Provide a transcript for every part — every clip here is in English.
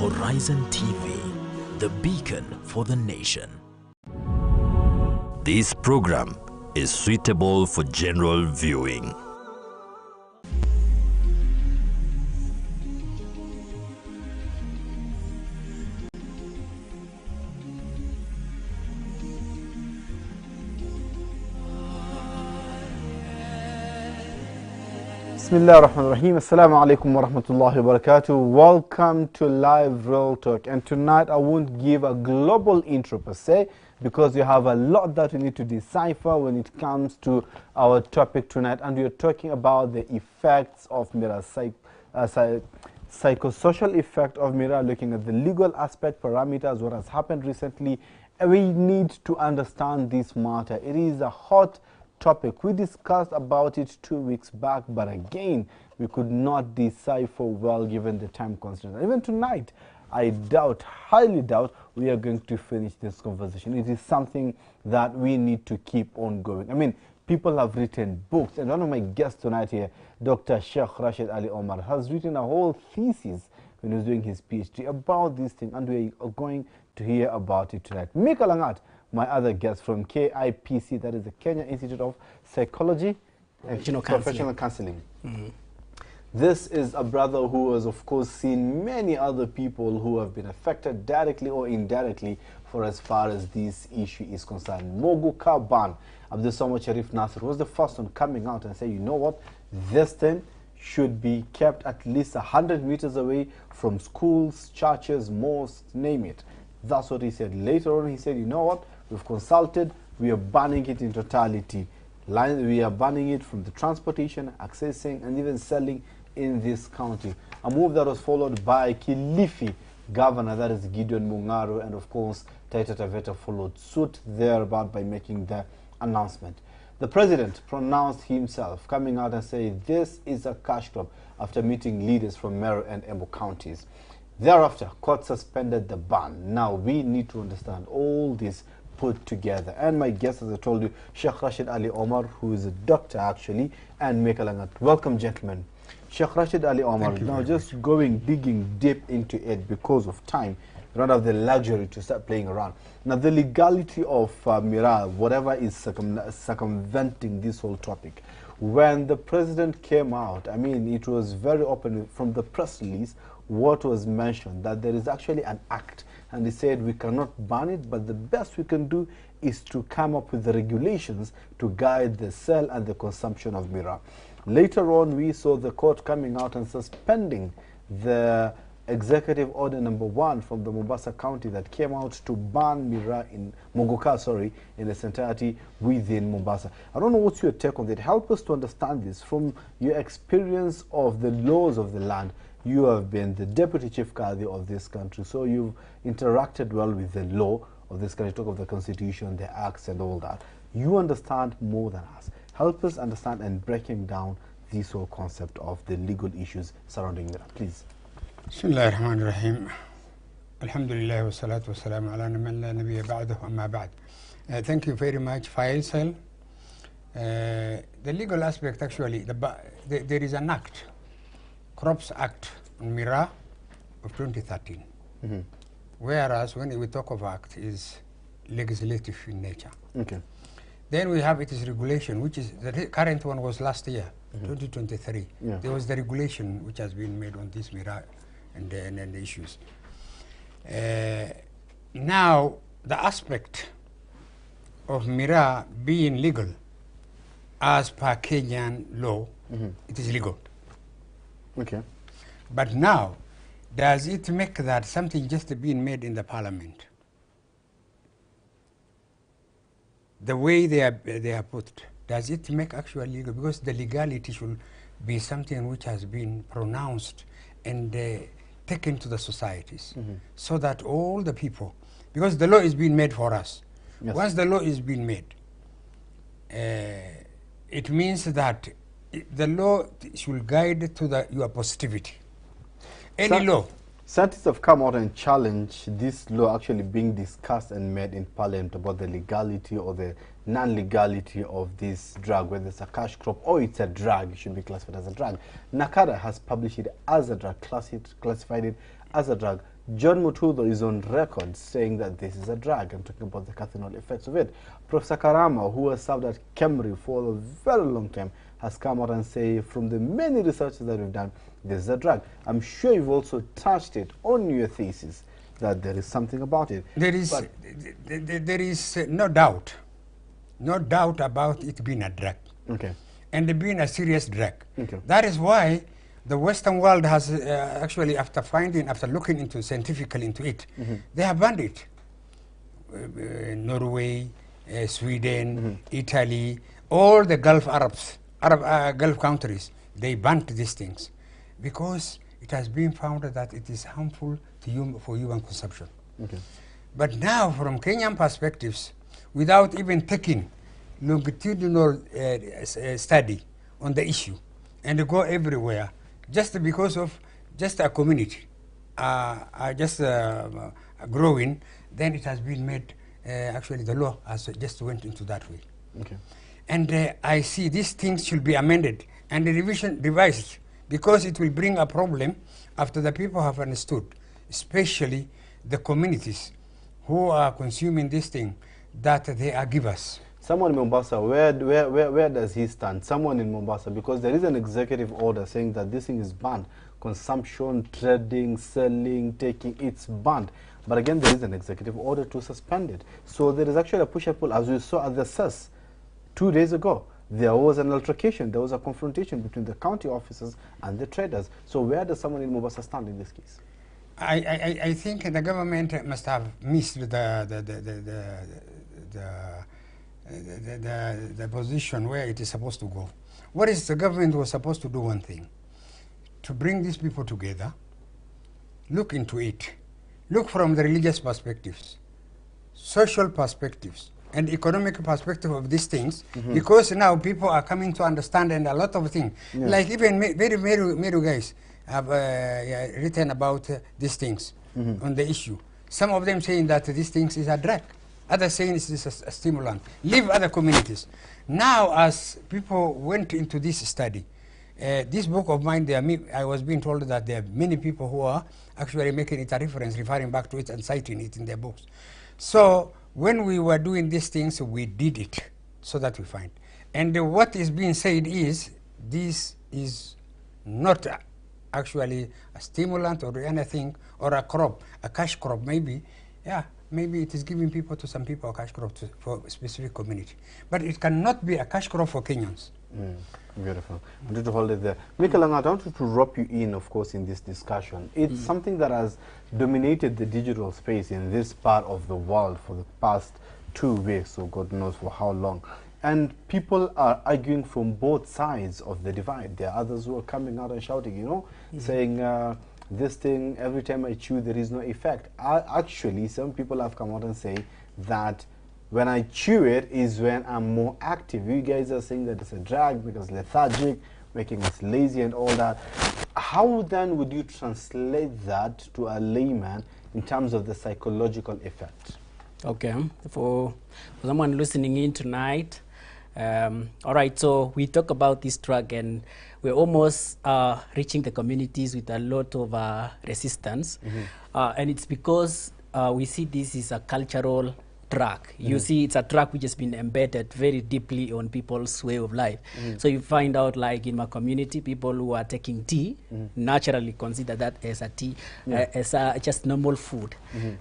Horizon TV, the beacon for the nation. This program is suitable for general viewing. Bismillah ar-Rahman ar-Rahim. Assalamu alaikum wa rahmatullahi wa barakatuh. Welcome to Live Real Talk. And tonight I won't give a global intro per se, because you have a lot that we need to decipher when it comes to our topic tonight. And we are talking about the effects of mirror, psychosocial effect of mirror, looking at the legal aspect, parameters, what has happened recently. And we need to understand this matter. It is a hot topic. We discussed about it 2 weeks back, but again, we could not decipher well given the time constraint. Even tonight, I doubt, highly doubt, we are going to finish this conversation. It is something that we need to keep on going. I mean, people have written books, and one of my guests tonight here, Dr. Sheikh Rashid Ali Omar, has written a whole thesis when he was doing his PhD about this thing, and we are going to hear about it tonight. Micah Langat, my other guest from KIPC, that is the Kenya Institute of Psychology and Professional Counseling. This is a brother who has, of course, seen many other people who have been affected directly or indirectly for as far as this issue is concerned. Muguka ban, Abdul Samad Sharif Nasser was the first one coming out and say, you know what, this thing should be kept at least 100 meters away from schools, churches, mosques, name it. That's what he said. Later on, he said, you know what, we've consulted, we are banning it in totality. We are banning it from the transportation, accessing, and even selling in this county. A move that was followed by Kilifi governor, that is Gideon Mungaro, and of course, Taita Taveta followed suit thereabout by making the announcement. The president pronounced himself, coming out and saying this is a cash crop after meeting leaders from Meru and Embu counties. Thereafter, court suspended the ban. Now, we need to understand all this put together. And my guest, as I told you, Sheikh Rashid Ali Omar, who is a doctor actually, and Micah Langat. Welcome, gentlemen. Sheikh Rashid Ali Omar, now just digging deep into it because of time. We don't have the luxury to start playing around. Now, the legality of Mira, whatever is circumventing this whole topic. When the president came out, I mean, it was very open from the press release what was mentioned, that there is actually an act, and he said we cannot ban it, but the best we can do is to come up with the regulations to guide the sale and the consumption of mirror. Later on, we saw the court coming out and suspending the executive order number 1 from the Mombasa County that came out to ban mirror in Muguka, in its entirety within Mombasa. I don't know what's your take on that. Help us to understand this from your experience of the laws of the land. You have been the deputy chief Kadhi of this country, so you've interacted well with the law of this country, talk of the constitution, the acts and all that. You understand more than us. Help us understand and breaking down this whole concept of the legal issues surrounding mirror, please. Bismillah ar-Rahman ar-Rahim. Alhamdulillah wa salatu wa salam ala man la nabiyya ba'dahu amma ba'd. Thank you very much, Faisal. The legal aspect, actually, there is an act, Crops Act on Mirror of 2013. Whereas when we talk of act, is legislative in nature. Okay. Then we have its regulation, which is the current one was last year, 2023. Yeah. There was the regulation which has been made on this mirror and the issues. Now, the aspect of mirror being legal as per Kenyan law, it is legal. Okay. But now, does it make that something just being made in the parliament? The way they are put, does it make actual legal? Because the legality should be something which has been pronounced and taken to the societies, so that all the people, because the law is being made for us. Yes. Once the law is being made, it means that the law should guide to your positivity. Any law Scientists have come out and challenged this law actually being discussed and made in Parliament about the legality or the non-legality of this drug, whether it's a cash crop or it's a drug, it should be classified as a drug. NACADA has published it as a drug, classified it as a drug. John Mutudo is on record saying that this is a drug and talking about the cathinol effects of it. Professor Karama, who has served at Kemri for a very long time, has come out and say, from the many researches that we've done, this is a drug. I'm sure you've also touched it on your thesis that there is something about it. There is no doubt about it being a drug. Okay. And being a serious drug. Okay. That is why the Western world has actually, after looking into scientifically into it, they have banned it. Norway, Sweden, Italy, all the Gulf Gulf countries, they banned these things because it has been found that it is harmful to for human consumption. Okay. But now, from Kenyan perspectives, without even taking longitudinal study on the issue and go everywhere, just because of just a community growing, then it has been made, actually the law has just went into that way. Okay. And I see these things should be amended and revised because it will bring a problem after the people have understood, especially the communities who are consuming this thing, that they are givers. Someone in Mombasa, where does he stand? Someone in Mombasa, because there is an executive order saying that this thing is banned. Consumption, trading, selling, taking, it's banned. But again, there is an executive order to suspend it. So there is actually a push and pull, as we saw at the SES 2 days ago. There was an altercation, there was a confrontation between the county officers and the traders. So where does someone in Mombasa stand in this case? I think the government must have missed the position where it is supposed to go. What is the government was supposed to do? One thing, to bring these people together, look into it, look from the religious perspectives, social perspectives, and economic perspective of these things, because now people are coming to understand and a lot of things. Yeah. Like even very guys have written about these things on the issue. Some of them saying that these things is a drug. Others saying it is a stimulant. Leave other communities. Now, as people went into this study, this book of mine, I was being told that there are many people who are actually making it a reference, referring back to it and citing it in their books. So when we were doing these things, we did it so that we find. And what is being said is, this is not actually a stimulant or anything, or a crop, a cash crop maybe. Yeah, maybe it is giving people to some people a cash crop for a specific community. But it cannot be a cash crop for Kenyans. Beautiful. I wanted to hold it there. Micah, I wanted to rope you in, of course, in this discussion. It's something that has dominated the digital space in this part of the world for the past 2 weeks, or God knows for how long. And people are arguing from both sides of the divide. There are others who are coming out and shouting, you know, saying, this thing, every time I chew, there is no effect. Actually, some people have come out and say that when I chew it is when I'm more active. You guys are saying that it's a drug because lethargic, making us lazy and all that. How then would you translate that to a layman in terms of the psychological effect? Okay, for someone listening in tonight, all right, so we talk about this drug and we're almost reaching the communities with a lot of resistance. And it's because we see this is a cultural drug. You see, it's a drug which has been embedded very deeply on people's way of life. So you find out, like in my community, people who are taking tea naturally consider that as a tea, as just normal food.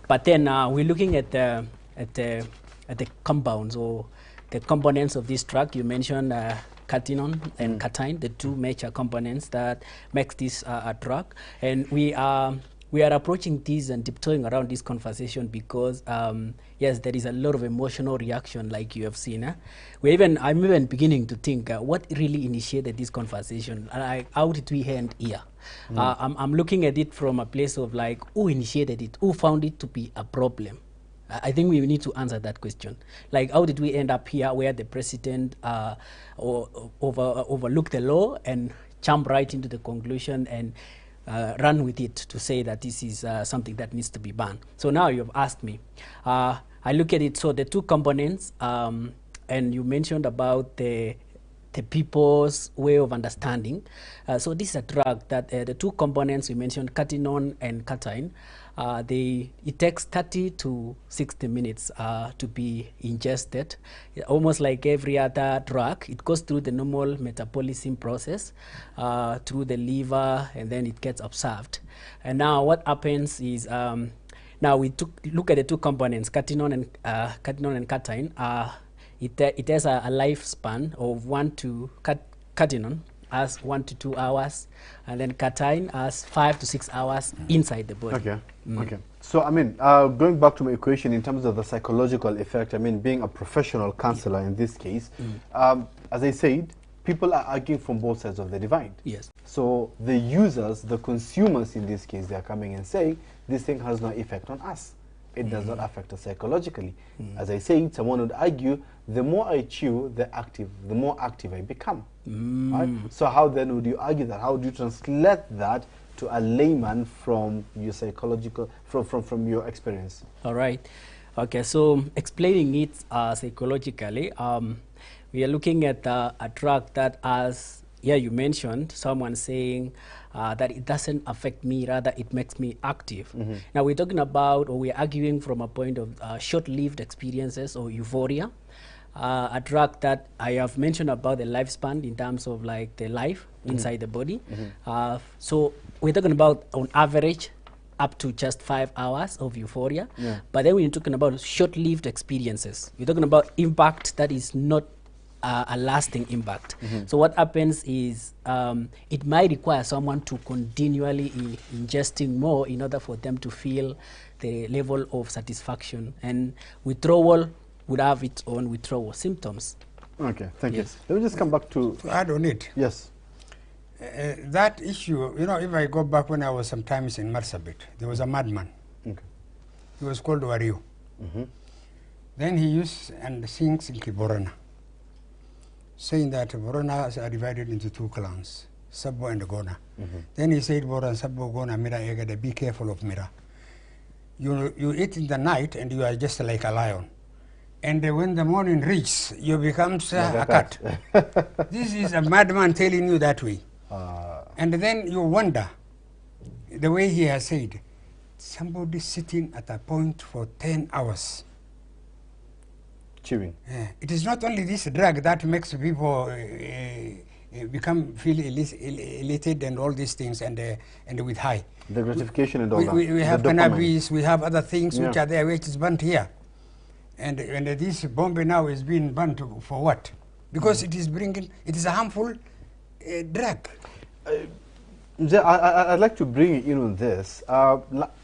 But then we're looking at the compounds or the components of this drug. You mentioned cathinol and catine, the two major components that makes this a drug. And we are approaching this and tiptoeing around this conversation because, yes, there is a lot of emotional reaction, like you have seen. I'm even beginning to think what really initiated this conversation. How did we end here? I'm looking at it from a place of like, who initiated it? Who found it to be a problem? I think we need to answer that question. Like, how did we end up here where the president overlooked the law and jump right into the conclusion and run with it to say that this is something that needs to be banned. So now you've asked me. I look at it, so the two components, and you mentioned about the people's way of understanding. So this is a drug that the two components we mentioned, catinone and cation, it takes 30 to 60 minutes to be ingested. Almost like every other drug, it goes through the normal metabolism process through the liver, and then it gets absorbed. And now what happens is, now we look at the two components, catinone and cation. It has a lifespan of catinone has 1 to 2 hours, and then cation has 5 to 6 hours inside the body. Okay. Okay. So, I mean, going back to my equation in terms of the psychological effect, I mean, being a professional counselor in this case, as I said, people are arguing from both sides of the divide. Yes. So the users, the consumers in this case, they are coming and saying, this thing has no effect on us. It does not affect us psychologically. As I said, someone would argue, the more I chew, the more active I become. Right? So how then would you argue that? How would you translate that to a layman from your psychological, from your experience? All right. Okay, so explaining it psychologically, we are looking at a drug that has, you mentioned someone saying that it doesn't affect me, rather it makes me active. Now we're talking about, or we're arguing from a point of short-lived experiences or euphoria. A drug that I have mentioned about the lifespan in terms of like the life inside the body. So we're talking about on average up to just 5 hours of euphoria. But then we're talking about short-lived experiences. We're talking about impact that is not a lasting impact. So what happens is it might require someone to continually ingesting more in order for them to feel the level of satisfaction, and withdrawal would have its own withdrawal symptoms. Okay, thank you. Let me just come back to add on it. Yes. That issue, you know, if I go back when I was sometimes in Marsabit, there was a madman. He was called Wario. Then he used and sings in Kiborana, saying that Boronas are divided into two clans, Sabo and Gona. Then he said, Boran, Sabo, Gona, Mira, Egada, be careful of Mira. You eat in the night and you are just like a lion. And when the morning reaches, you become like a cat. This is a madman telling you that way. And then you wonder, the way he has said, somebody sitting at a point for 10 hours. Chewing. It is not only this drug that makes people feel elated and all these things, and with high. The gratification and all that. We have cannabis, we have other things which are there, which is burnt here. And this Bombay now is being burnt for what? Because it is a harmful drug. I'd like to bring you in on this.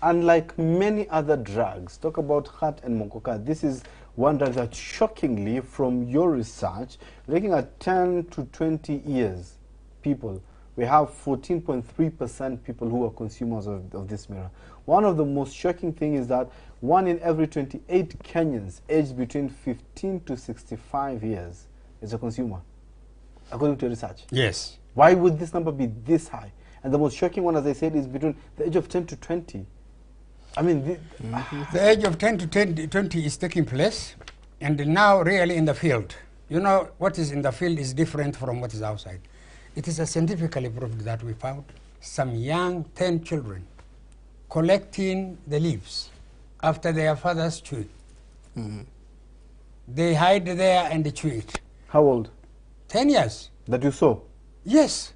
Unlike many other drugs, talk about Khat and Muguka, this is one drug that shockingly, from your research, looking at 10 to 20 years people, we have 14.3% people who are consumers of this mirror. One of the most shocking things is that 1 in every 28 Kenyans aged between 15 to 65 years is a consumer, according to research. Yes. Why would this number be this high? And the most shocking one, as I said, is between the age of 10 to 20. I mean, the age of 10 to 20 is taking place, and now really in the field. You know, what is in the field is different from what is outside. It is a scientifically proved that we found some young 10 children collecting the leaves after their fathers chew it. They hide there and they chew it. How old? 10 years. That you saw? Yes.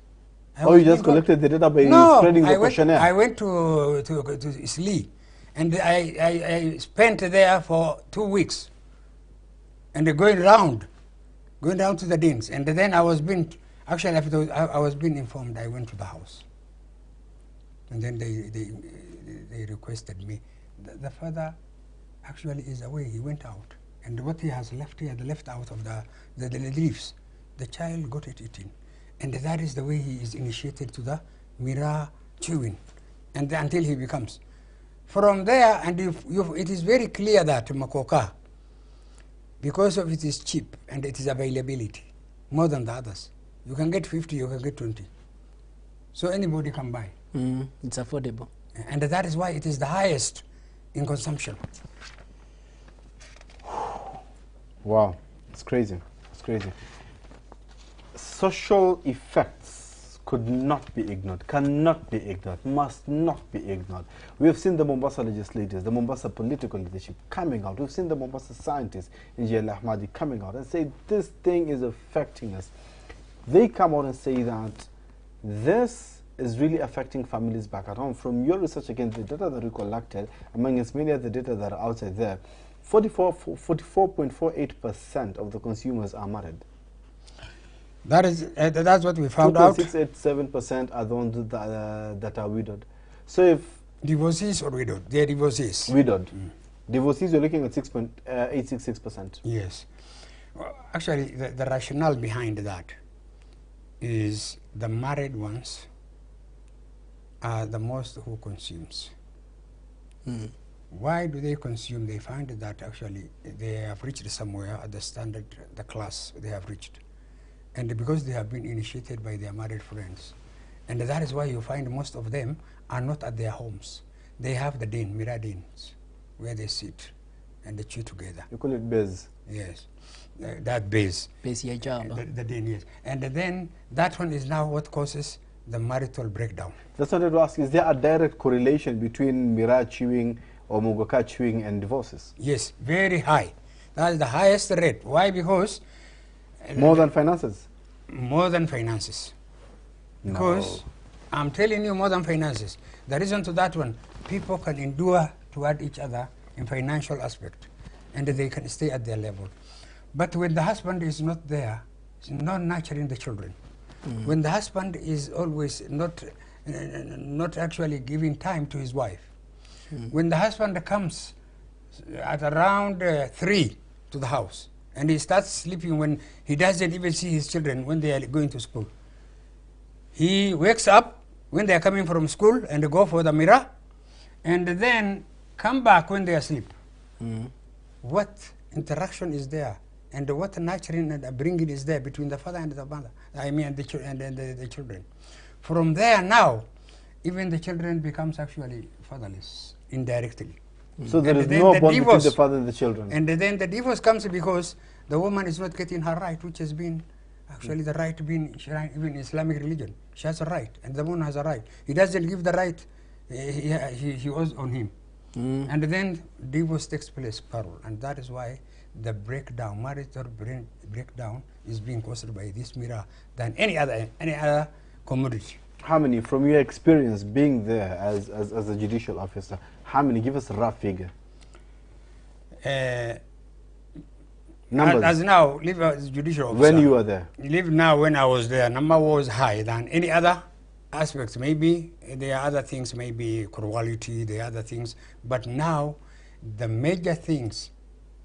Oh, you just collected the data by spreading the questionnaire? I went to Isli, and I spent there for 2 weeks, and going down to the dens, and then I was being, actually after I was being informed, I went to the house, and then they requested me. The father actually is away, he went out, and what he has left, he had left out of the leaves. The child got it eaten. And that is the way he is initiated to the Mira chewing, and until he becomes. From there, and it is very clear that Muguka, because of it is cheap and it is availability, more than the others. You can get 50, you can get 20. So anybody can buy. It's affordable. And that is why it is the highest in consumption. Wow, it's crazy. It's crazy. Social effects could not be ignored, cannot be ignored, must not be ignored. We have seen the Mombasa legislators, the Mombasa political leadership coming out. We've seen the Mombasa scientists, Engineer Ahmadi, coming out and say this thing is affecting us. They come out and say that this is really affecting families back at home. From your research, again, the data that we collected, among many of the data that are outside there, 44.48% of the consumers are married. That's what we found out. 2.687% are the ones that are widowed. So if divorcees or widowed, they are divorcees. Widowed. Divorcees, you're looking at 6.866%. Yes. Well, actually, the rationale behind that is the married ones are the most who consumes. Why do they consume? They find that actually they have reached somewhere at the standard, the class they have reached. And because they have been initiated by their married friends. And that is why you find most of them are not at their homes. They have the den, Mira dens, where they sit and they chew together. You call it base? Yes, that base. Base your job. The den, yes. And then that one is now what causes the marital breakdown. That's what I wanted to ask. Is there a direct correlation between Mira chewing or Muguka chewing and divorces? Yes, very high. That's the highest rate. Why? Because more than finances? More than finances. Because I'm telling you, more than finances. The reason to that one, people can endure toward each other in financial aspect, and they can stay at their level. But when the husband is not there, it's not nurturing the children. When the husband is always not actually giving time to his wife. When the husband comes at around 3 to the house, and he starts sleeping when he doesn't even see his children when they are going to school. He wakes up when they are coming from school and go for the mirror, and then come back when they are asleep. What interaction is there? And what nurturing and bringing is there between the father and the mother? I mean, the children. From there now, even the children becomes actually fatherless indirectly. So there is no bond between the father and the children. And then the divorce comes because the woman is not getting her right, which has been actually the right being even in Islamic religion. She has a right, and the woman has a right. He doesn't give the right he owes on him. And then divorce takes place, parole, and that is why the breakdown, marital breakdown, is being caused by this mirror than any other commodity. How many, from your experience being there as a judicial officer, how many? Give us a rough figure. Numbers. As now, live as judicial officer. When you were there? Live now, when I was there, number was high than any other aspects. Maybe there are other things, maybe cruelty, there are other things. But now, the major things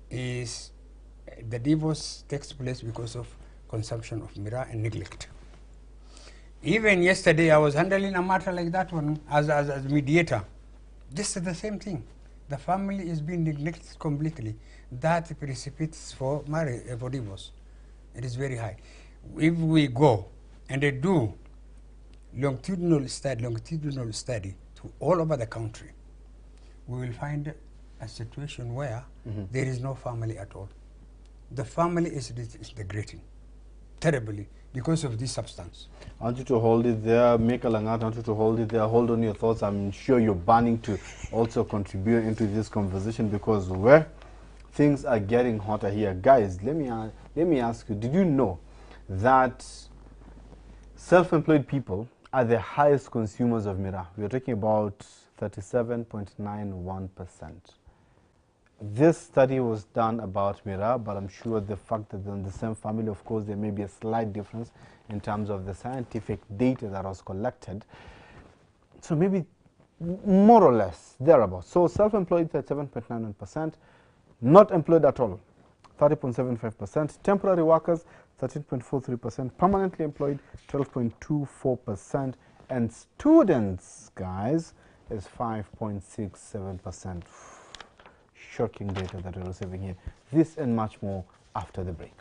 is the divorce takes place because of consumption of mirror and neglect. Even yesterday, I was handling a matter like that one as a mediator. This is the same thing. The family is being neglected completely. That precipitates for marriage, for divorce. It is very high. If we go and do longitudinal study to all over the country, we will find a situation where there is no family at all. The family is disintegrating terribly because of this substance. I want you to hold it there. Make a Langat, I want you to hold it there. Hold on your thoughts. I'm sure you're burning to also contribute into this conversation because where things are getting hotter here. Guys, let me ask you, did you know that self-employed people are the highest consumers of mirror? We're talking about 37.91%. This study was done about mirror, but I'm sure the fact that they're in the same family, of course, there may be a slight difference in terms of the scientific data that was collected. So maybe more or less thereabouts. So self-employed 37.91%, not employed at all 30.75%, temporary workers 13.43%, permanently employed 12.24%, and students, guys, is 5.67%. Shocking data that we're receiving here. This and much more after the break.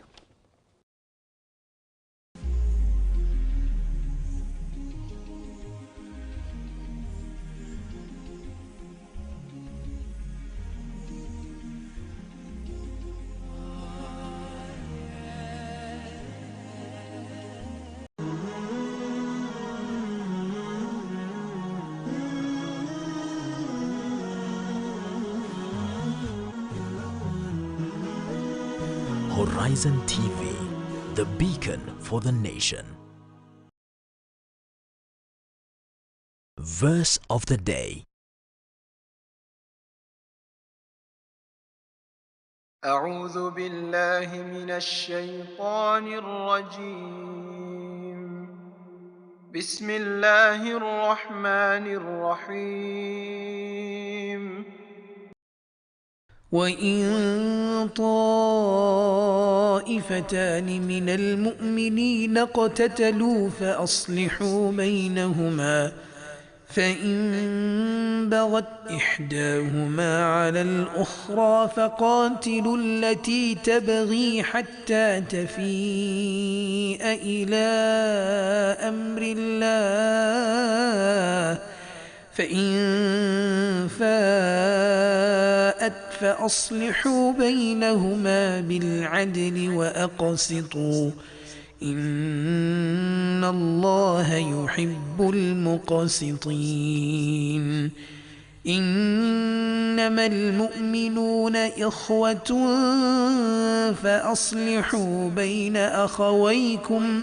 Horizon TV, the beacon for the nation. Verse of the day. أعوذ بالله من الشيطان الرجيم بسم الله الرحمن الرحيم وإن طائفتان من المؤمنين اقتتلوا فأصلحوا بينهما فإن بغت إحداهما على الأخرى فقاتلوا التي تبغي حتى تفيء إلى أمر الله فإن فاءت فأصلحوا بينهما بالعدل وأقسطوا إن الله يحب المقسطين إنما المؤمنون إخوة فأصلحوا بين أخويكم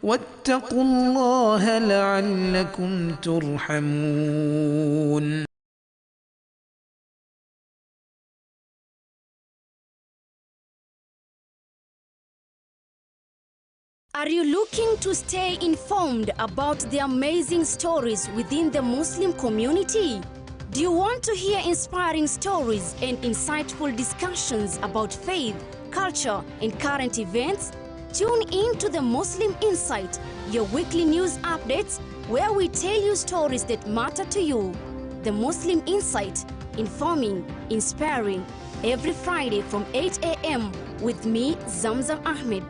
واتقوا الله لعلكم ترحمون. Are you looking to stay informed about the amazing stories within the Muslim community? Do you want to hear inspiring stories and insightful discussions about faith, culture, and current events? Tune in to the Muslim Insight, your weekly news updates where we tell you stories that matter to you. The Muslim Insight, informing, inspiring, every Friday from 8 a.m. with me, Zamzam Ahmed.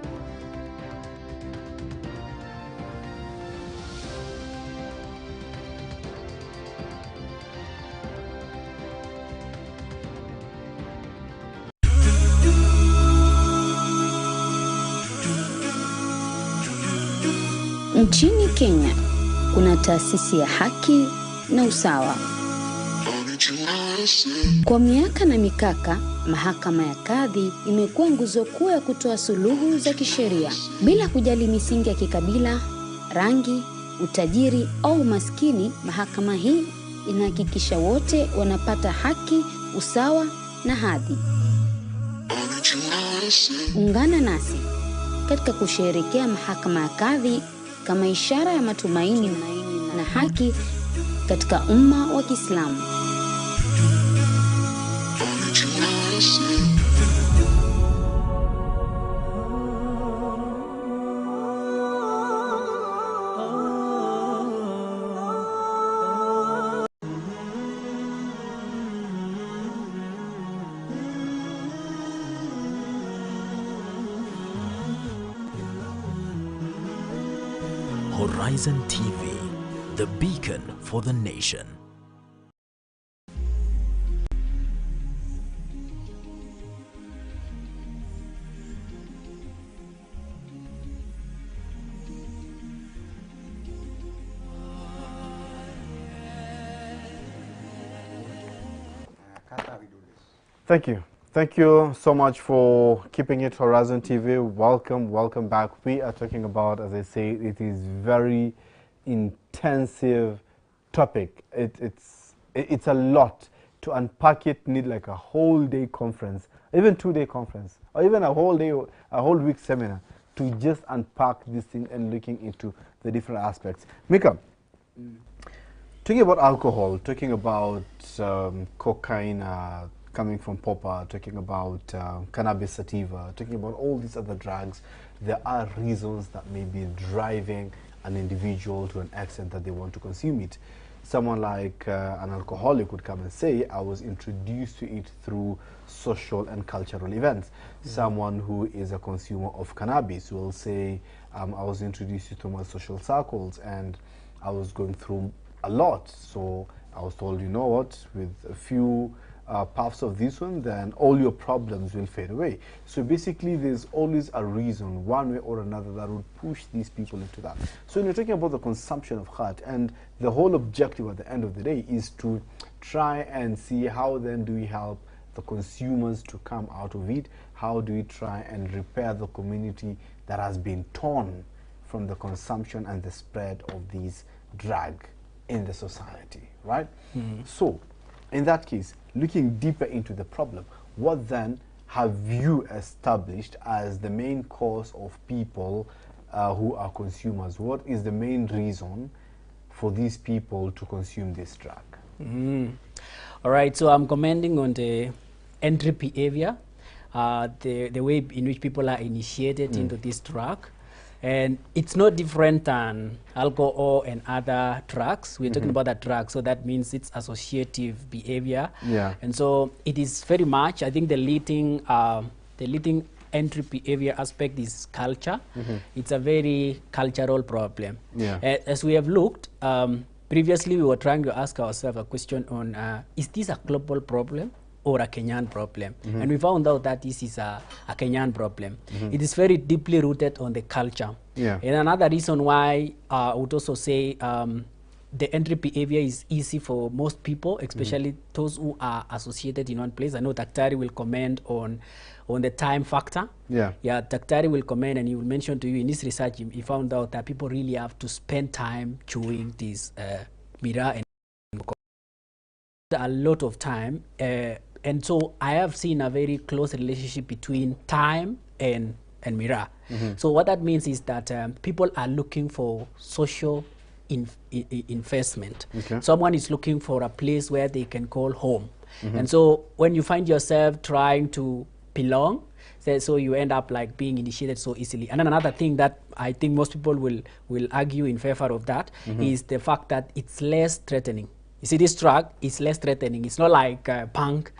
Nchini Kenya kuna taasisi ya haki na usawa. Kwa miaka na mikaka, mahakama ya Kadhi imekuwa nguzo kuu ya kutoa suluhu za kisheria bila kujali misingi ya kikabila, rangi, utajiri au maskini. Mahakama hii inahakikisha wote wanapata haki, usawa na hadhi. Ungana nasi katika kusherehekea mahakama ya Kadhi kama ishara ya matumaini na haki katika umma wa Kiislamu. Horizon TV, the beacon for the nation. Thank you. Thank you so much for keeping it Horizon TV. Welcome back. We are talking about, as I say, it is very intensive topic. It's a lot. To unpack it, need like a whole day conference, even 2-day conference, or even a whole week seminar to just unpack this thing and looking into the different aspects. Micah, talking about alcohol, talking about cocaine, coming from popper, talking about cannabis sativa, talking about all these other drugs, there are reasons that may be driving an individual to an extent that they want to consume it. Someone like an alcoholic would come and say, I was introduced to it through social and cultural events. Someone who is a consumer of cannabis will say, I was introduced to my social circles and I was going through a lot. So I was told, you know what, with a few puffs of this one, then all your problems will fade away. So basically there's always a reason, one way or another, that would push these people into that. So when you're talking about the consumption of khat, and the whole objective at the end of the day is to try and see how then do we help the consumers to come out of it? How do we try and repair the community that has been torn from the consumption and the spread of these drug in the society, right? So, in that case, looking deeper into the problem, what then have you established as the main cause of people who are consumers? What is the main reason for these people to consume this drug? All right, so I'm commenting on the entry behavior, the way in which people are initiated into this drug. And it's no different than alcohol and other drugs. We're talking about that drug, so that means it's associative behavior. Yeah. And so it is very much, I think the leading entry behavior aspect is culture. It's a very cultural problem. Yeah. As we have looked, previously we were trying to ask ourselves a question on, is this a global problem or a Kenyan problem? And we found out that this is a Kenyan problem. It is very deeply rooted on the culture. Yeah. And another reason why I would also say the entry behavior is easy for most people, especially those who are associated in one place. I know Daktari will comment on the time factor. Yeah. Yeah, Daktari will comment and he will mention to you in his research, he found out that people really have to spend time chewing this mira and a lot of time. And so I have seen a very close relationship between time and mira. So what that means is that people are looking for social investment. Okay. Someone is looking for a place where they can call home. And so when you find yourself trying to belong, so you end up like being initiated so easily. And then another thing that I think most people will argue in favor of that is the fact that it's less threatening. You see, this drug is less threatening. It's not like punk.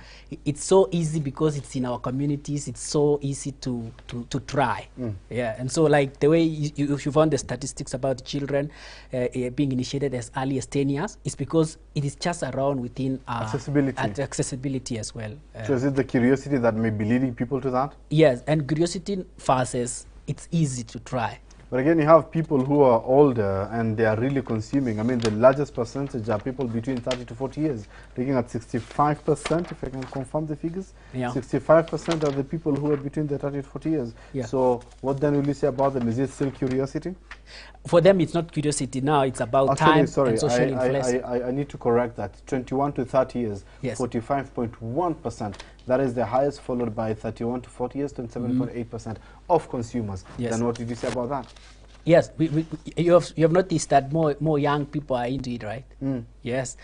It's so easy because it's in our communities. It's so easy to try. Yeah, and so like the way you found the statistics about children being initiated as early as 10 years, is because it is just around within accessibility. Accessibility as well. So is it the curiosity that may be leading people to that? Yes, and curiosity versus it's easy to try. But again, you have people who are older and they are really consuming. I mean, the largest percentage are people between 30 to 40 years. Looking at 65%, if I can confirm the figures, 65% are the people who are between the 30 to 40 years. Yeah. So what then will you say about them? Is it still curiosity? For them, it's not curiosity now. It's about Actually, time sorry, and social influence. I need to correct that. 21 to 30 years, 45.1%. That is the highest, followed by 31 to 40 years, 27.8% of consumers. Then what did you say about that? Yes, you have noticed that more young people are into it, right? Yes.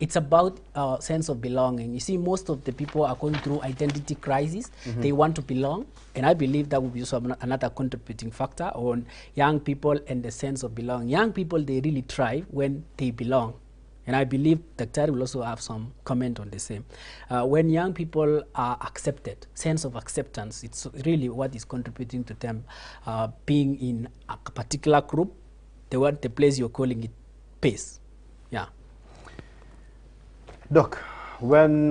It's about sense of belonging. You see, most of the people are going through identity crisis. They want to belong. And I believe that will be also another contributing factor on young people and the sense of belonging. Young people, they really thrive when they belong. And I believe Dr. will also have some comment on the same. When young people are accepted, sense of acceptance, it's really what is contributing to them being in a particular group, the place you're calling it pace. Yeah. Doc, when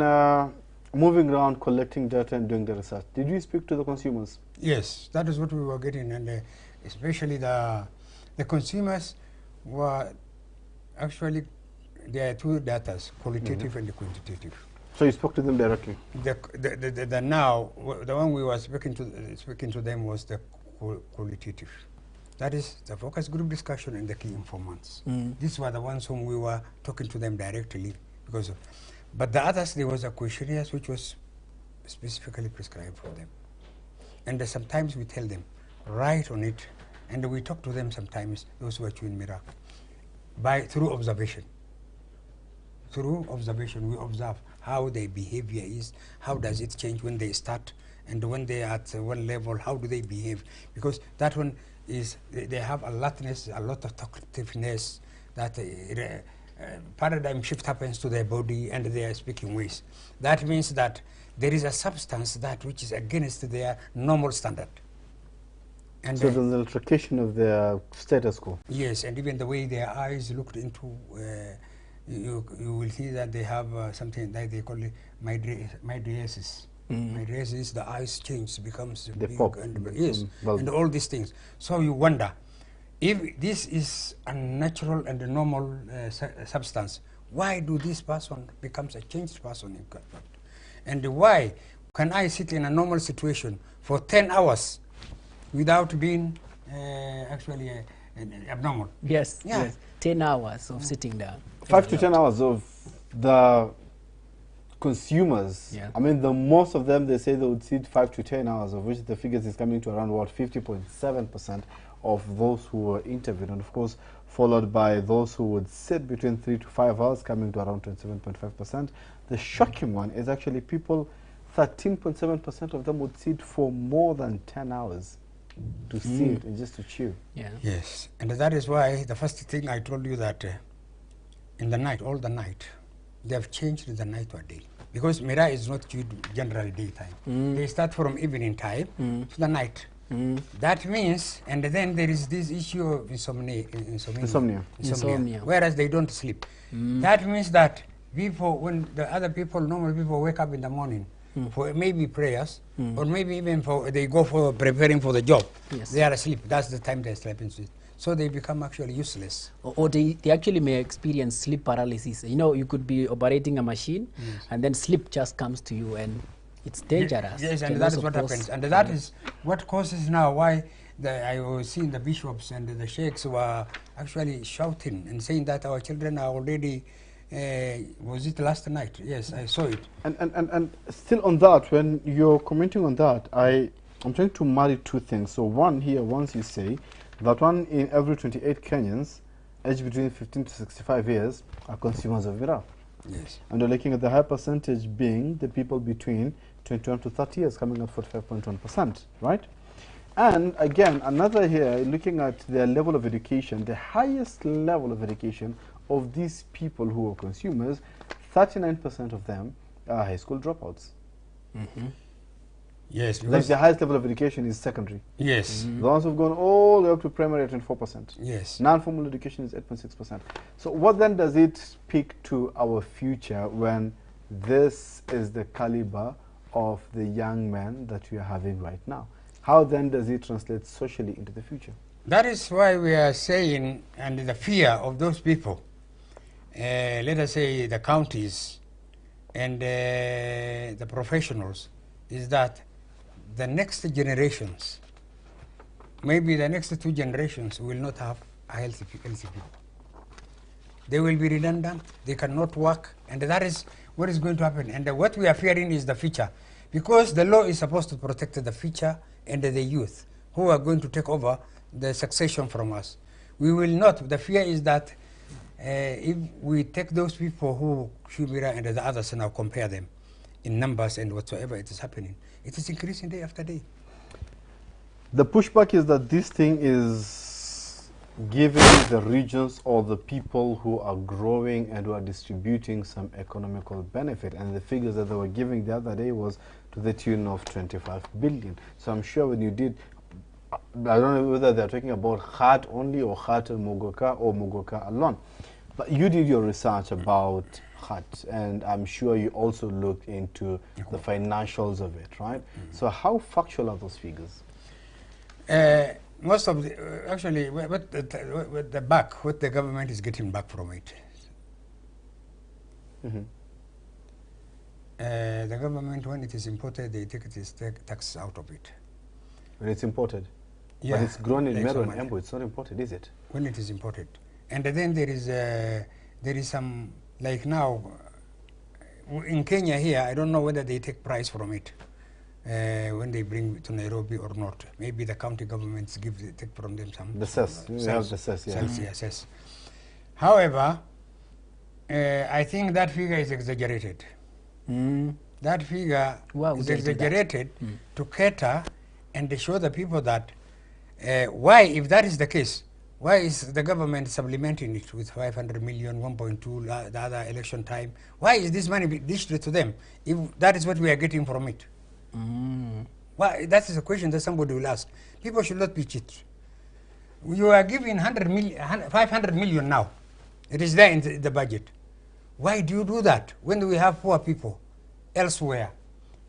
moving around, collecting data and doing the research, did you speak to the consumers? Yes, that is what we were getting, and especially the consumers were actually, there are two data, qualitative and quantitative. So you spoke to them directly? The one we were speaking to them was the qualitative. That is the focus group discussion and the key informants. These were the ones whom we were talking to them directly because of. But the others, there was a questionnaire which was specifically prescribed for them. And sometimes we tell them, write on it, and we talk to them sometimes, those who are chewing mirror, through observation. Through observation, we observe how their behavior is, how does it change when they start, and when they are at one level, how do they behave? Because that one is, they have a alertness, a lot of talkativeness, that paradigm shift happens to their body and their speaking ways. That means that there is a substance that which is against their normal standard. And so there's an altercation of their status quo. Yes, and even the way their eyes looked into, you will see that they have something that they call it mydriasis. Mydriasis, the eyes change, becomes they big, pop, and all these things. So you wonder, if this is a natural and a normal substance, why do this person becomes a changed person in fact? And why can I sit in a normal situation for 10 hours without being actually abnormal? Yes, Yeah. yes. 10 hours of sitting down. 5 to 10 hours of the consumers. Yeah. I mean, the most of them, they say they would sit 5 to 10 hours, of which the figures is coming to around, what, 50.7% of those who were interviewed. And of course, followed by those who would sit between 3 to 5 hours, coming to around 27.5%. The shocking one is actually people, 13.7% of them would sit for more than 10 hours to sit and just to chew. Yeah. Yes, and that is why the first thing I told you that in the night, all the night, they have changed the night to a day. Because Mira is not generally daytime. They start from evening time to the night. That means, and then there is this issue of insomnia. Whereas they don't sleep. That means that people, when the other people, normal people wake up in the morning for maybe prayers, or maybe even for they go for preparing for the job, they are asleep. That's the time they sleep in sleep. So they become actually useless. Or they actually may experience sleep paralysis. You know, you could be operating a machine and then sleep just comes to you and it's dangerous. Yes, and that is what happens. And that is what causes now why I was seeing the bishops and the sheikhs were actually shouting and saying that our children are already, was it last night? Yes, I saw it. And still on that, when you're commenting on that, I'm trying to marry two things. So one here, once you say that 1 in every 28 Kenyans aged between 15 to 65 years are consumers of miraa. Yes. And you're looking at the high percentage being the people between 21 to 30 years, coming at 45.1%, right? And again, another here, looking at their level of education, the highest level of education of these people who are consumers, 39% of them are high school dropouts. Yes, Like the highest level of education is secondary. yes, The ones who've gone all the way up to primary at 24%. yes. Non-formal education is 8.6%. So what then does it speak to our future when this is the caliber of the young men that we are having right now? How then does it translate socially into the future? That is why we are saying, and the fear of those people, let us say the counties and the professionals, is that the next generations, maybe the next 2 generations, will not have a healthy people. They will be redundant, they cannot work, and that is what is going to happen. And what we are fearing is the future, because the law is supposed to protect the future and the youth who are going to take over the succession from us. We will not. The fear is that if we take those people who Shubira and the others now compare them in numbers and whatsoever it is happening, it is increasing day after day. The pushback is that this thing is giving the regions or the people who are growing and who are distributing some economical benefit. And the figures that they were giving the other day was to the tune of 25 billion. So I'm sure when you did, I don't know whether they're talking about Khat only or Khat and Muguka or Muguka alone. But you did your research about Khat, and I'm sure you also looked into the financials of it, right? So how factual are those figures? Most of the, actually, what the government is getting back from it. The government, when it is imported, they take its tax out of it. When it's imported? Yeah. But it's grown in Like Meru so and Embu, it's not imported, is it? When it is imported. And then there is some, like now, in Kenya here, I don't know whether they take price from it when they bring to Nairobi or not. Maybe the county governments take from them some. The cess, you have the cess, yeah. Cess. However, I think that figure is exaggerated. That figure is exaggerated to cater and to show the people that why, if that is the case, why is the government supplementing it with 500 million, 1.2, the other election time? Why is this money dished to them if that is what we are getting from it? Why? That is a question that somebody will ask. People should not be cheated. You are giving 500 million now. It is there in the budget. Why do you do that when we have poor people elsewhere?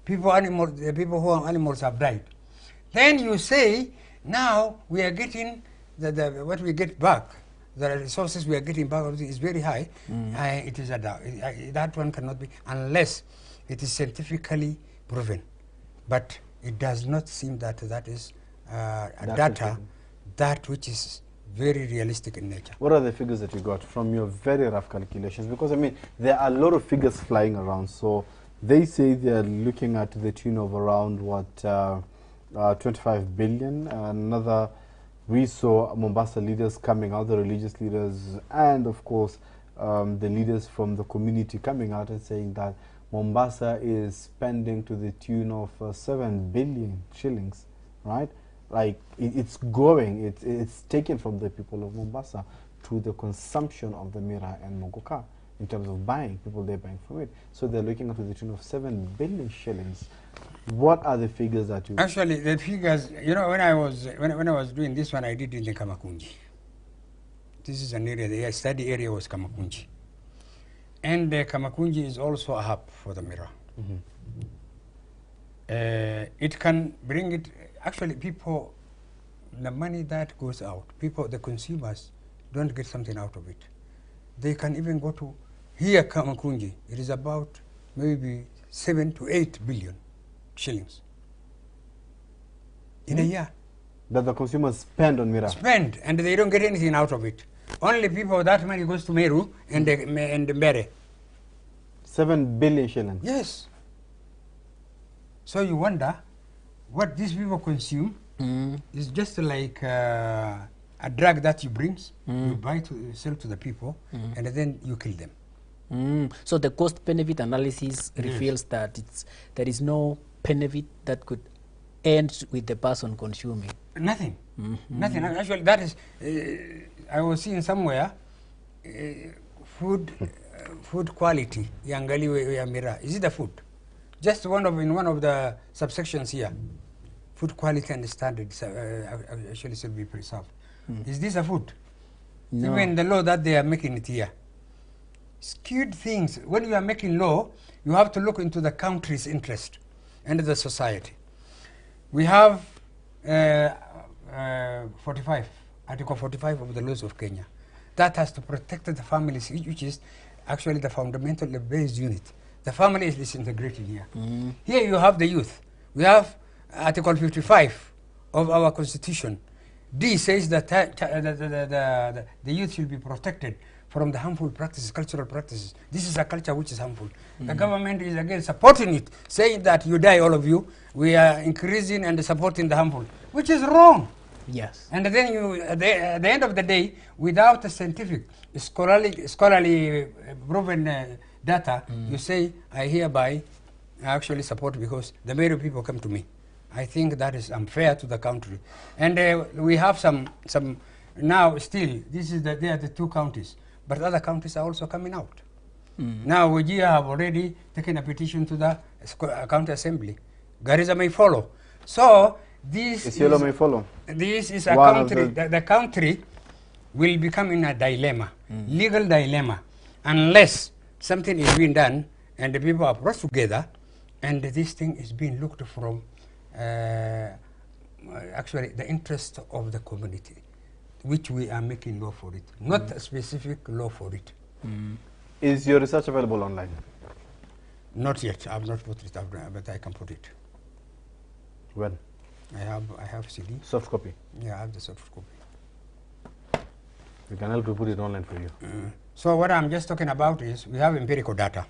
People who are animals have died. Then you say, now we are getting what we get back, the resources we are getting back is very high. It is a doubt. That one cannot be unless it is scientifically proven. But it does not seem that that is data that which is very realistic in nature. What are the figures that you got from your very rough calculations? Because I mean, there are a lot of figures flying around. So they say they are looking at the tune of around what 25 billion. Another, we saw Mombasa leaders coming out, the religious leaders, and of course the leaders from the community coming out and saying that Mombasa is spending to the tune of 7 billion shillings, right? Like it's going, it's taken from the people of Mombasa to the consumption of the Mira and Muguka in terms of buying, people they're buying from it. So they're looking at the tune of 7 billion shillings. What are the figures that you... Actually, the figures, you know, when I was doing this one, I did it in Kamakunji. This is an area, the study area was Kamakunji. And Kamakunji is also a hub for the Mira. It can bring it, actually people, the money that goes out, people, the consumers don't get something out of it. They can even go to, here Kamakunji, it is about maybe 7 to 8 billion shillings in a year. That the consumers spend on Mira? Spend, and they don't get anything out of it. Only people, that money goes to Meru and Mbere. 7 billion shillings? Yes. So you wonder what these people consume is just like a drug that you bring, you buy to sell to the people, and then you kill them. So the cost-benefit analysis reveals that there is no benefit that could end with the person consuming. Nothing. Nothing. Actually, that is, I was seeing somewhere, food quality, Yangali Mira. Is it the food? Just in one of the subsections here, food quality and standards actually should be preserved. Is this a food? No. Even the law that they are making it here. Skewed things. When you are making law, you have to look into the country's interest and the society. We have Article 45 of the laws of Kenya. That has to protect the families, which is actually the fundamental based unit. The family is disintegrated here. Here you have the youth. We have Article 55 of our Constitution. D says that the youth should be protected from the harmful practices, cultural practices. This is a culture which is harmful. The government is again supporting it, saying that you die, all of you. We are increasing and supporting the harmful, which is wrong. Yes. And then you, at the end of the day, without a scientific, scholarly proven data, you say, I hereby actually support because the Meru people come to me. I think that is unfair to the country. And we have some now still, they are the two counties, but other counties are also coming out. Now Wajir have already taken a petition to the county assembly. Garissa may follow. So this is a country, the country will become in a dilemma, legal dilemma, unless something is being done and the people are brought together and this thing is being looked from actually the interest of the community, which we are making law for it, not a specific law for it. Is your research available online? Not yet. I have not put it out, but I can put it. When? I have CD. Soft copy? Yeah, I have the soft copy. We can help to put it online for you. So what I'm just talking about is we have empirical data.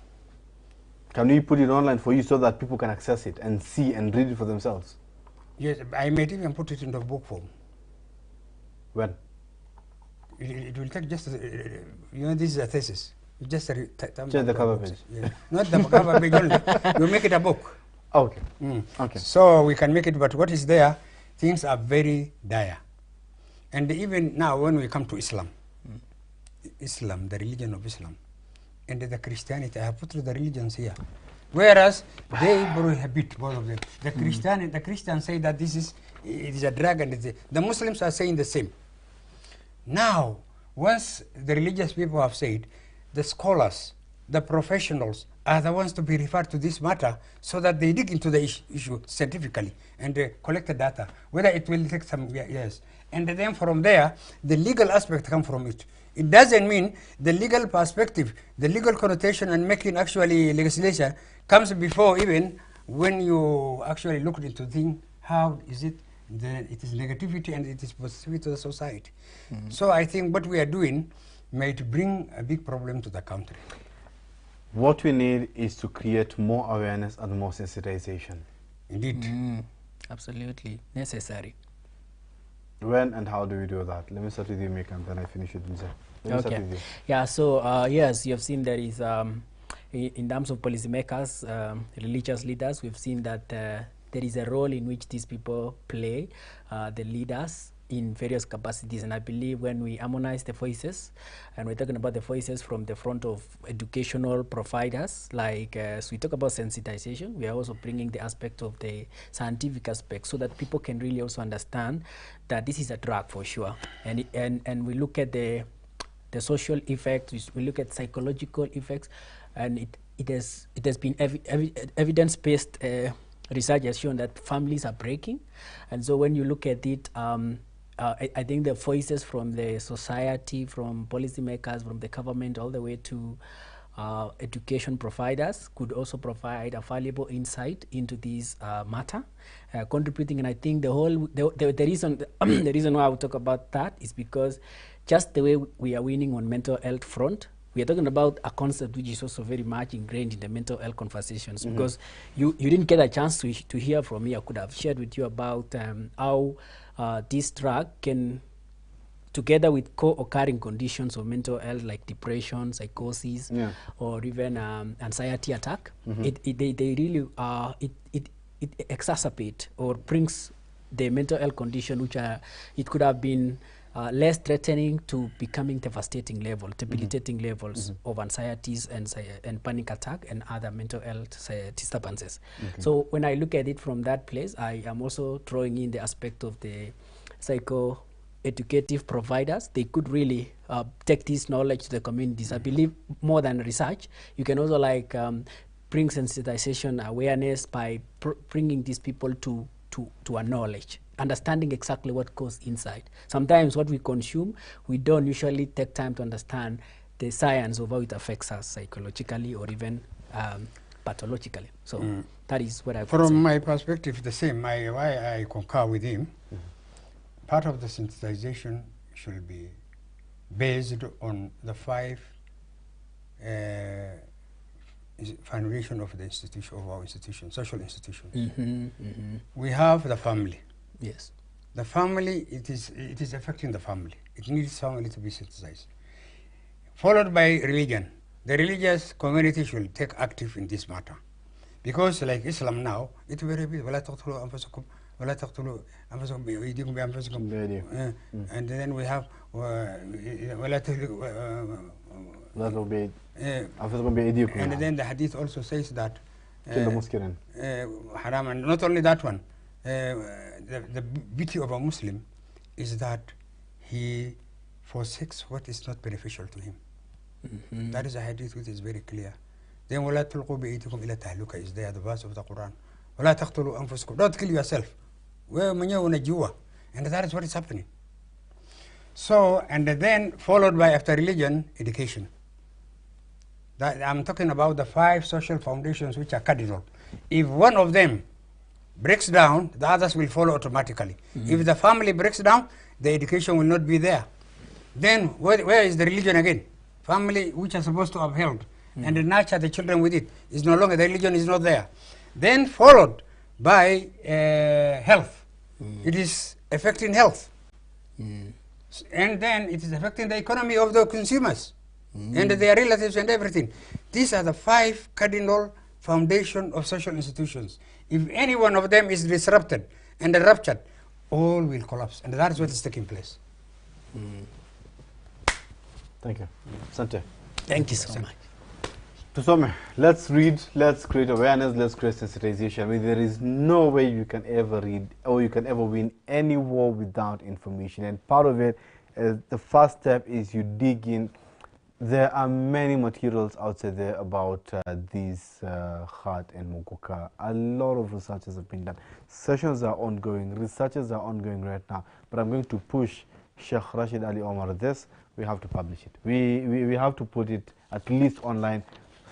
Can we put it online for you so that people can access it and see and read it for themselves? Yes, I may even put it in the book form. When? It will take just, you know, this is a thesis. Just change the cover page. Yeah. Not the cover page only. You make it a book. Okay. Okay. So we can make it, but what is there, things are very dire. And even now when we come to Islam, Islam, the religion of Islam, and the Christianity, I have put the religions here. Whereas they prohibit both of them. The Christians say that it is a drug, and the Muslims are saying the same. Now, once the religious people have said, the scholars, the professionals are the ones to be referred to this matter so that they dig into the issue scientifically and collect the data, whether it will take some years. And then from there, the legal aspect comes from it. It doesn't mean the legal perspective, the legal connotation and making actually legislation comes before even when you actually look into things, how is it, then it is negativity and it is positivity to the society. So I think what we are doing might bring a big problem to the country. What we need is to create more awareness and more sensitization. Indeed. Absolutely necessary. When and how do we do that? Let me start with you, Micah, and then I finish it. Let me start with you. Yeah, so yes, you have seen there is, in terms of policymakers, religious leaders, we've seen that there is a role in which these people play, the leaders, in various capacities. And I believe when we harmonize the voices, and we're talking about the voices from the front of educational providers, like as we talk about sensitization, we are also bringing the aspect of the scientific aspect so that people can really also understand that this is a drug for sure. And we look at the social effects, we look at psychological effects, and it has been evidence-based research has shown that families are breaking. And so when you look at it, I think the voices from the society, from policymakers, from the government, all the way to education providers could also provide a valuable insight into this matter, contributing. And I think the reason the reason why I would talk about that is because just the way we are winning on mental health front, we are talking about a concept which is also very much ingrained in the mental health conversations, because you didn't get a chance to hear from me. I could have shared with you about how this drug can, together with co-occurring conditions of mental health like depression, psychosis, or even anxiety attack, they really it exacerbate or brings the mental health condition, which it could have been less threatening to becoming devastating level, debilitating levels of anxieties and panic attack and other mental health disturbances. So when I look at it from that place, I am also drawing in the aspect of the psycho-educative providers. They could really take this knowledge to the communities. I believe more than research, you can also like bring sensitization awareness by bringing these people to a knowledge, understanding exactly what goes inside. Sometimes what we consume, we don't usually take time to understand the science of how it affects us psychologically or even pathologically. So that is what I would say. From my perspective, the same. Why I concur with him. Part of the sensitization should be based on the 5 foundation of the institution, of our institution, social institutions. We have the family. Yes. The family, it is affecting the family. It needs family to be sensitized. Followed by religion. The religious community should take active in this matter. Because like Islam now, it's very big. And then we have and then the hadith also says that haram. And not only that one, the beauty of a Muslim is that he forsakes what is not beneficial to him. That is a hadith which is very clear. Then وَلَا تُلْقُوا بِأَيْدِيكُمْ إِلَى التَّهْلُكَةِ is there, the verse of the Quran. وَلَا تَقْتُلُوا أَنفُسَكُمْ. Don't kill yourself. And that is what is happening. So, and then followed by, after religion, education. That I'm talking about the 5 social foundations which are cardinal. If one of them breaks down, the others will follow automatically. If the family breaks down, the education will not be there. Then where is the religion again? Family, which are supposed to uphold and nurture the children with it, is no longer, the religion is not there. Then followed by health. It is affecting health. And then it is affecting the economy of the consumers and their relatives and everything. These are the 5 cardinal foundation of social institutions. If any one of them is disrupted and ruptured, all will collapse. And that is what is taking place. Thank you. Sante. Thank you so much. Tusome, let's read, let's create awareness, let's create sensitization. I mean, there is no way you can ever read or you can ever win any war without information. And part of it, the first step is you dig in There are many materials out there about these khat and Muguka. A lot of researches have been done. Sessions are ongoing, researches are ongoing right now. But I'm going to push Sheikh Rashid Ali Omar this. We have to publish it. We have to put it at least online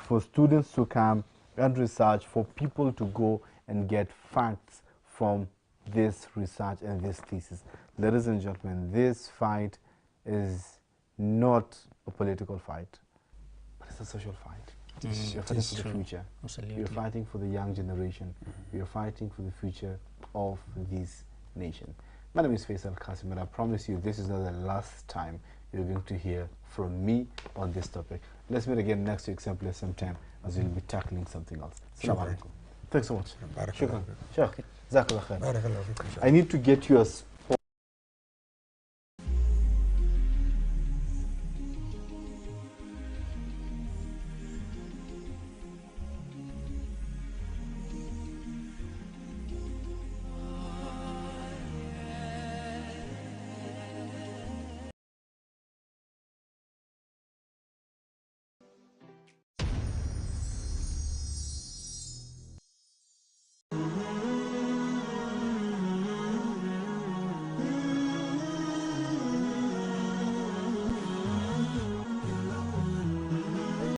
for students to come and research, for people to go and get facts from this research and this thesis. Ladies and gentlemen, this fight is not a political fight, but it's a social fight. You're fighting for the future. Absolutely. You're fighting for the young generation. You're fighting for the future of this nation. My name is Faisal Kassim, and I promise you this is not the last time you're going to hear from me on this topic. Let's meet again next week, simply same time, as we'll be tackling something else. Assalamu alaikum. Thanks so much. Shukran. Sheikh, Jazakallah khair. I need to get you a